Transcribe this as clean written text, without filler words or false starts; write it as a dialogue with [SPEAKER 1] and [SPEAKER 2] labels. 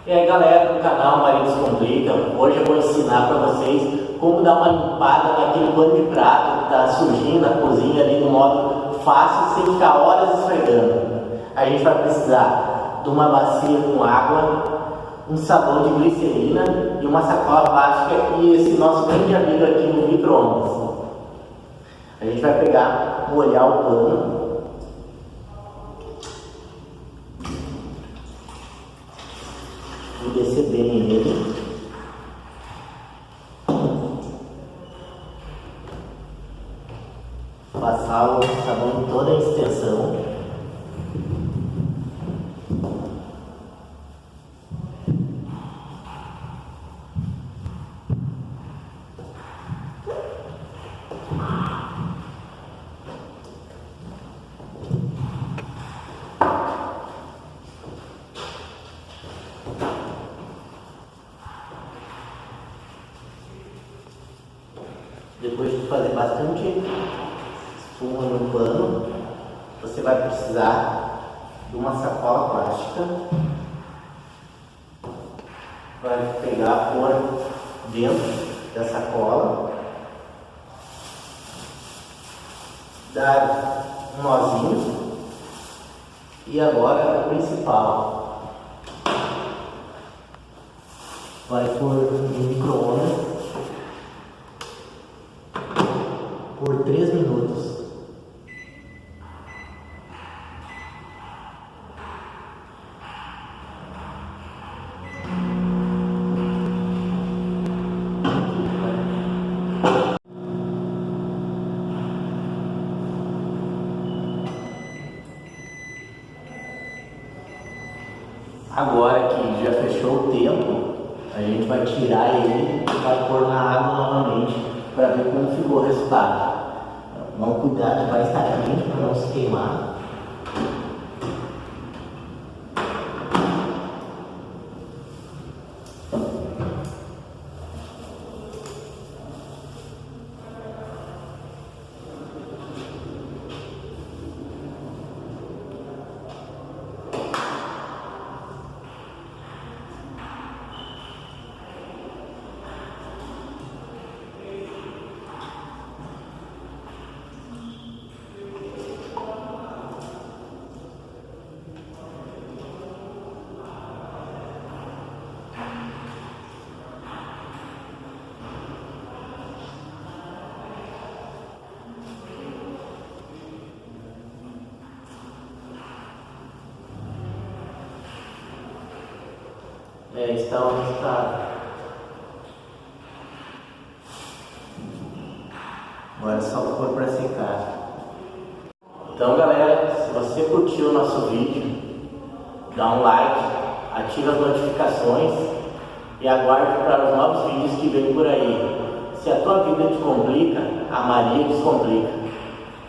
[SPEAKER 1] E aí galera do canal Maria Descomplica, hoje eu vou ensinar para vocês como dar uma limpada naquele pano de prato que está surgindo na cozinha ali no modo fácil, sem ficar horas esfregando. A gente vai precisar de uma bacia com água, um sabão de glicerina e uma sacola plástica e esse nosso grande amigo aqui no microondas. A gente vai pegar, molhar o pano. Vou descer bem nele. Passar o sabão em toda a extensão. Depois de fazer bastante espuma no pano, você vai precisar de uma sacola plástica. Vai pegar, pôr dentro da sacola, dar um nozinho e agora o principal, vai pôr no microondas por 3 minutos. Agora que já fechou o tempo, a gente vai tirar ele e vai pôr na água novamente para ver como ficou o resultado. Vamos cuidar que vai estar quente para não se queimar. Está o resultado. Agora é só pôr para secar. Então galera, se você curtiu o nosso vídeo, dá um like, ativa as notificações e aguarde para os novos vídeos que vem por aí. Se a tua vida te complica, a Maria Descomplica.